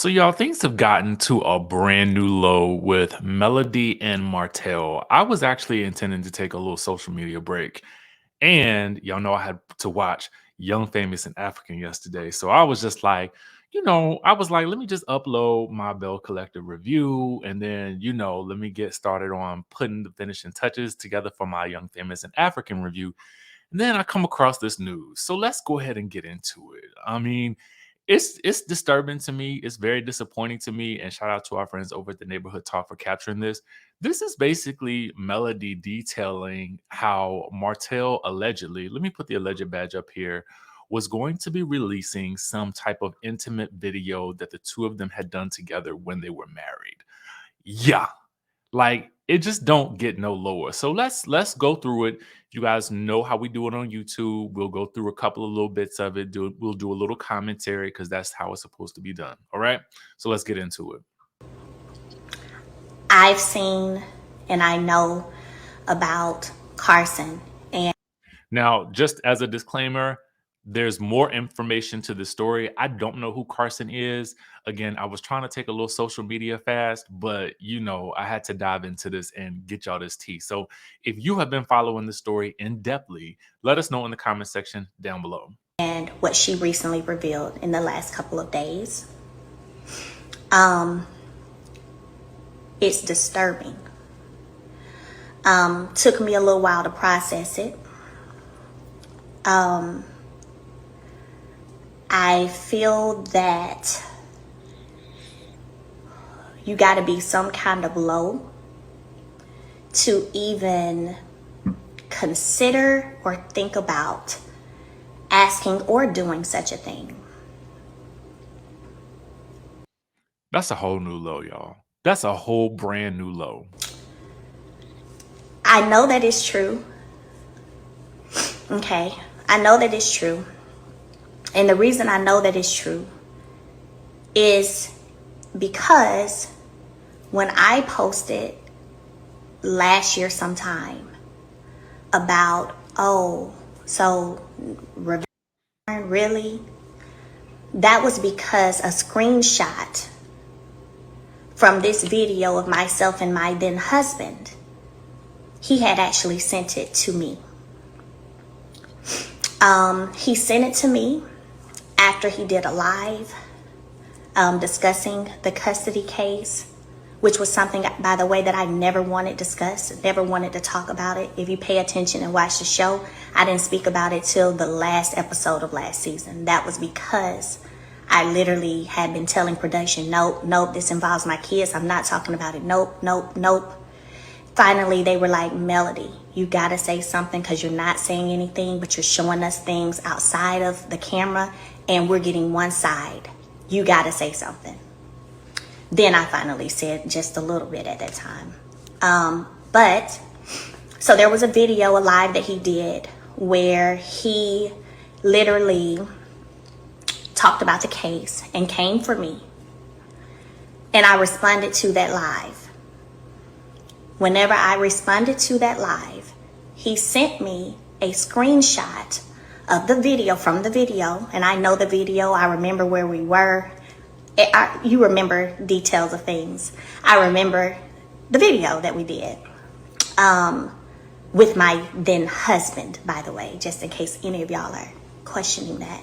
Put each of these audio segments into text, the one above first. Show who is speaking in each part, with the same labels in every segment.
Speaker 1: So, y'all, things have gotten to a brand new low with Melody and Martell. I was actually intending to take a little social media break. And y'all know I had to watch Young, Famous, and African yesterday. So I was just like, I was like, let me just upload my Bell Collective review. And then, let me get started on putting the finishing touches together for my Young, Famous, and African review. And then I come across this news. So let's go ahead and get into it. I mean, it's disturbing to me. It's very disappointing to me. And shout out to our friends over at the Neighborhood Talk for capturing this. This is basically Melody detailing how Martell allegedly, let me put the alleged badge up here, was going to be releasing some type of intimate video that the two of them had done together when they were married. Yeah, like, it just don't get no lower. So let's go through it. You guys know how we do it on YouTube. We'll go through a couple of little bits of it. We'll do a little commentary because that's how it's supposed to be done. All right. So let's get into it.
Speaker 2: I've seen and I know about Carson. And
Speaker 1: Now, just as a disclaimer, there's more information to the story. I don't know who Carson is. Again, I was trying to take a little social media fast, but I had to dive into this and get y'all this tea. So if you have been following the story in depthly, let us know in the comment section down below.
Speaker 2: what she recently revealed in the last couple of days. It's disturbing. Took me a little while to process it. I feel that you got to be some kind of low to even consider or think about asking or doing such a thing.
Speaker 1: That's a whole new low, y'all. That's a whole brand new low.
Speaker 2: I know that it's true. Okay. I know that it's true. And the reason I know that it's true is because when I posted last year sometime about, so really, that was because a screenshot from this video of myself and my then husband, he had actually sent it to me. He sent it to me after he did a live discussing the custody case, which was something, by the way, that I never wanted discussed, never wanted to talk about it. If you pay attention and watch the show, I didn't speak about it till the last episode of last season. That was because I literally had been telling production, nope, this involves my kids. I'm not talking about it. Nope. Finally, they were like, Melody, you got to say something because you're not saying anything, but you're showing us things outside of the camera and we're getting one side. You got to say something. Then I finally said just a little bit at that time. So there was a video, a live that he did where he literally talked about the case and came for me. And I responded to that live. Whenever I responded to that live, he sent me a screenshot of the video, from the video. And I know the video. I remember where we were. You remember details of things. I remember the video that we did with my then husband, by the way, just in case any of y'all are questioning that.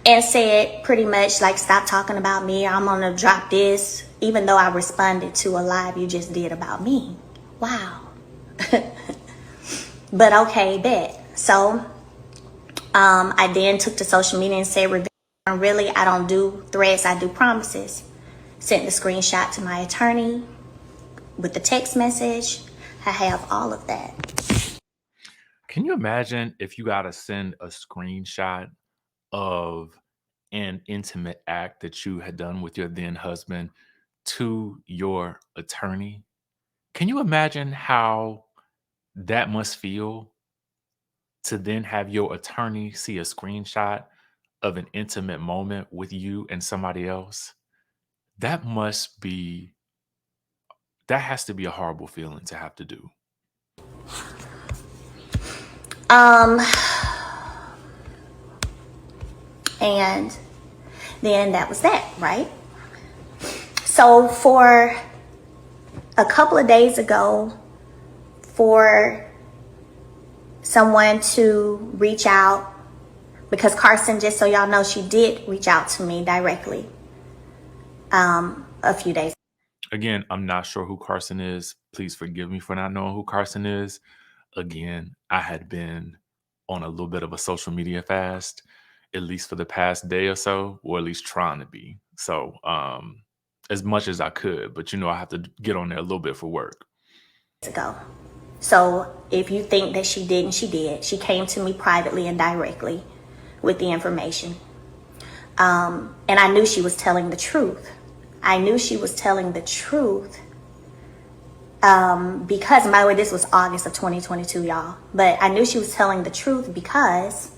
Speaker 2: And said pretty much like, stop talking about me. I'm going to drop this, even though I responded to a live you just did about me. Wow. But okay, bet. So I then took to social media and said, really, I don't do threats, I do promises. Sent the screenshot to my attorney with the text message. I have all of that.
Speaker 1: Can you imagine if you got to send a screenshot of an intimate act that you had done with your then husband to your attorney? Can you imagine how that must feel to then have your attorney see a screenshot of an intimate moment with you and somebody else? That has to be a horrible feeling to have to do.
Speaker 2: And then that was that, right? So for a couple of days ago, for someone to reach out, because Carson, just so y'all know, she did reach out to me directly a few days.
Speaker 1: Again, I'm not sure who Carson is. Please forgive me for not knowing who Carson is. Again, I had been on a little bit of a social media fast, at least for the past day or so, or at least trying to be. So, as much as I could, but I have to get on there a little bit for work.
Speaker 2: Ago. So if you think that she didn't, she did. She came to me privately and directly with the information. And I knew she was telling the truth. I knew she was telling the truth because, by the way, this was August of 2022, y'all. But I knew she was telling the truth because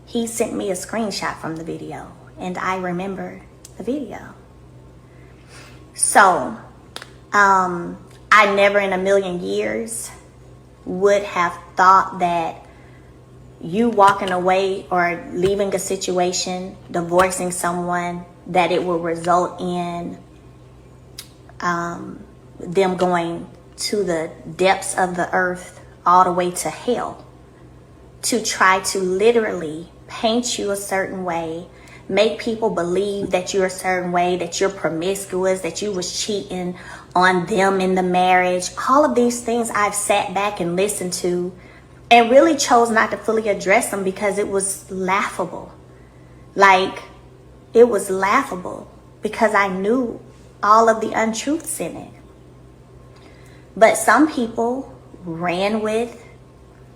Speaker 2: he sent me a screenshot from the video, and I remember the video. So, I never in a million years would have thought that you walking away or leaving a situation, divorcing someone, that it will result in them going to the depths of the earth, all the way to hell, to try to literally paint you a certain way, make people believe that you're a certain way, that you're promiscuous, that you was cheating on them in the marriage. All of these things I've sat back and listened to and really chose not to fully address them because it was laughable. Like, it was laughable because I knew all of the untruths in it. But some people ran with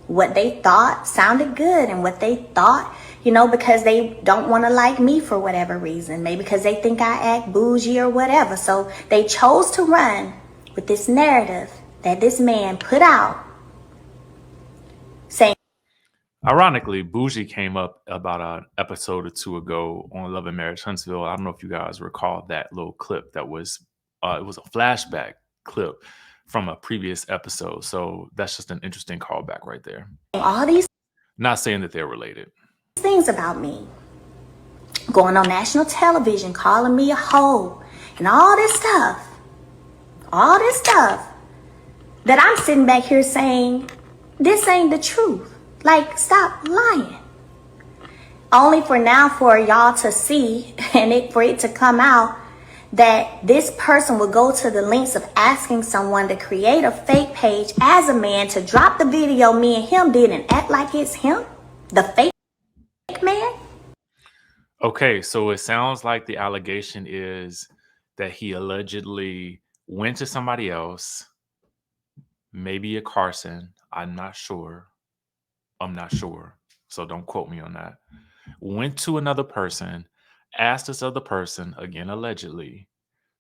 Speaker 2: what they thought sounded good and what they thought, because they don't want to like me for whatever reason. Maybe because they think I act bougie or whatever. So they chose to run with this narrative that this man put out saying.
Speaker 1: Ironically, bougie came up about an episode or two ago on Love and Marriage Huntsville. I don't know if you guys recall that little clip that was, it was a flashback clip from a previous episode. So that's just an interesting callback right there.
Speaker 2: All these
Speaker 1: Not saying that they're related.
Speaker 2: things about me, going on national television, calling me a hoe, and all this stuff that I'm sitting back here saying, this ain't the truth. Like, stop lying. Only for now for y'all to see and for it to come out that this person would go to the lengths of asking someone to create a fake page as a man to drop the video me and him did and act like it's him, the fake man.
Speaker 1: Okay, so it sounds like the allegation is that he allegedly went to somebody else, maybe a Carson. I'm not sure. So don't quote me on that. Went to another person, asked this other person, again allegedly,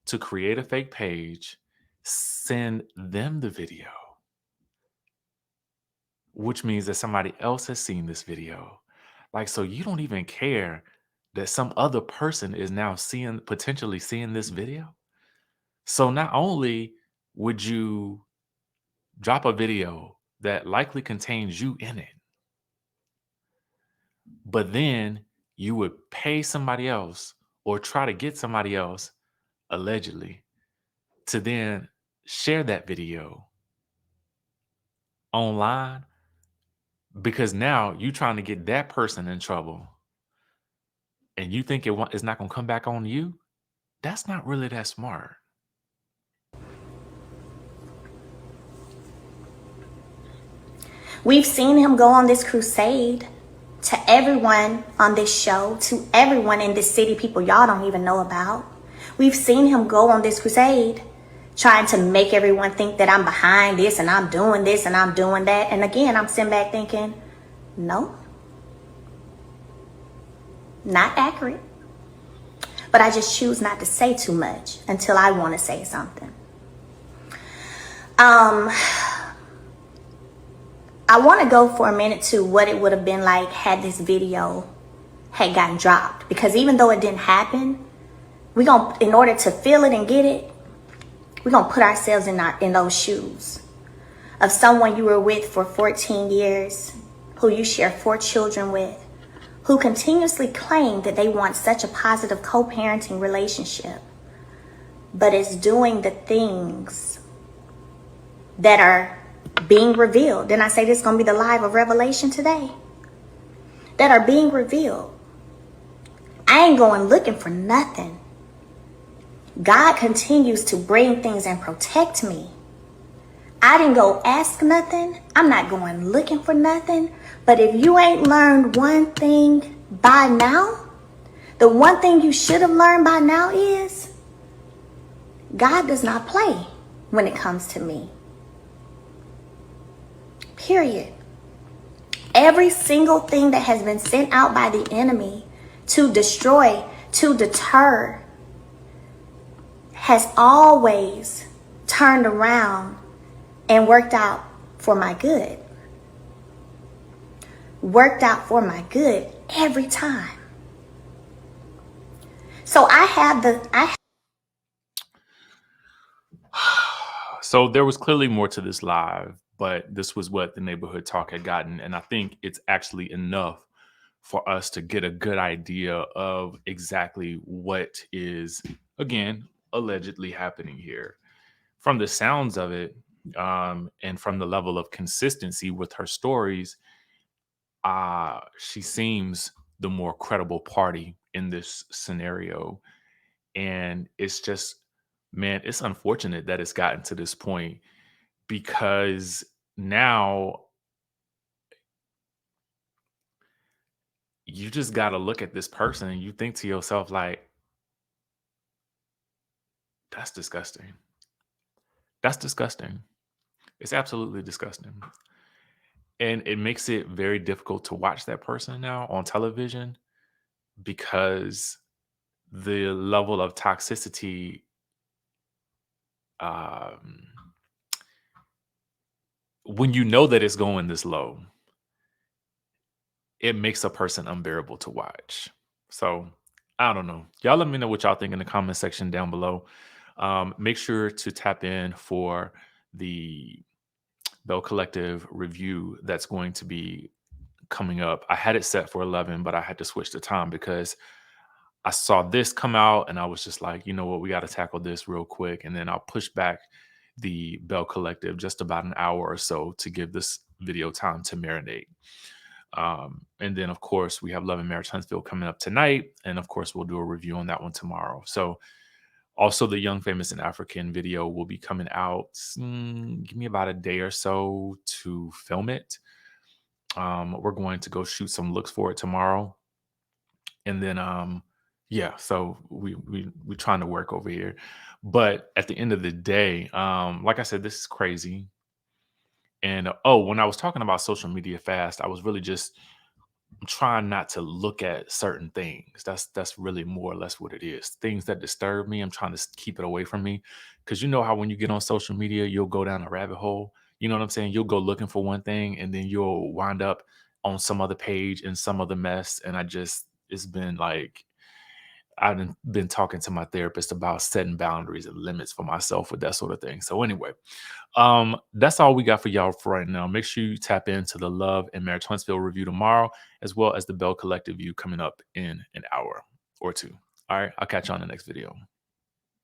Speaker 1: to create a fake page, send them the video, which means that somebody else has seen this video. Like, so you don't even care that some other person is now potentially seeing this video. So not only would you drop a video that likely contains you in it, but then you would pay somebody else or try to get somebody else, allegedly, to then share that video online, because now you're trying to get that person in trouble and you think it's not going to come back on you. That's not really that smart.
Speaker 2: We've seen him go on this crusade to everyone on this show, to everyone in this city, people y'all don't even know about. We've seen him go on this crusade trying to make everyone think that I'm behind this and I'm doing this and I'm doing that. And again, I'm sitting back thinking, no, not accurate. But I just choose not to say too much until I want to say something. I want to go for a minute to what it would have been like had this video had gotten dropped. Because even though it didn't happen, in order to feel it and get it, we're going to put ourselves in those shoes of someone you were with for 14 years, who you share 4 children with, who continuously claim that they want such a positive co-parenting relationship, but is doing the things that are being revealed. Then I say this is going to be the live of revelation today, that are being revealed. I ain't going looking for nothing. God continues to bring things and protect me. I didn't go ask nothing. I'm not going looking for nothing. But if you ain't learned one thing by now, the one thing you should have learned by now is God does not play when it comes to me. Period. Every single thing that has been sent out by the enemy to destroy, to deter, has always turned around and worked out for my good. Worked out for my good every time. So
Speaker 1: So there was clearly more to this live, but this was what the neighborhood talk had gotten. And I think it's actually enough for us to get a good idea of exactly what is, again, allegedly happening here. From the sounds of it, and from the level of consistency with her stories, she seems the more credible party in this scenario. And it's just, man, it's unfortunate that it's gotten to this point, because now you just got to look at this person and you think to yourself, like, that's disgusting. That's disgusting. It's absolutely disgusting. And it makes it very difficult to watch that person now on television, because the level of toxicity, um, when you know that it's going this low, it makes a person unbearable to watch. So I don't know. Y'all let me know what y'all think in the comment section down below. Make sure to tap in for the Bell Collective review that's going to be coming up. I had it set for 11, but I had to switch the time because I saw this come out and I was just like, you know what, we got to tackle this real quick. And then I'll push back the Bell Collective just about an hour or so to give this video time to marinate. And then, of course, we have Love and Marriage Huntsville coming up tonight. And of course, we'll do a review on that one tomorrow. So also the Young, Famous, and African video will be coming out. Give me about a day or so to film it. We're going to go shoot some looks for it tomorrow. And then, yeah, so we're trying to work over here. But at the end of the day, like I said, this is crazy. And when I was talking about social media fast, I was really just trying not to look at certain things. That's really more or less what it is. Things that disturb me, I'm trying to keep it away from me. Because you know how when you get on social media, you'll go down a rabbit hole. You know what I'm saying? You'll go looking for one thing and then you'll wind up on some other page in some other mess. And it's been like, I've been talking to my therapist about setting boundaries and limits for myself with that sort of thing. So anyway, that's all we got for y'all for right now. Make sure you tap into the Love and Marriage Huntsville review tomorrow, as well as the Bell Collective view coming up in an hour or two. All right, I'll catch you on the next video.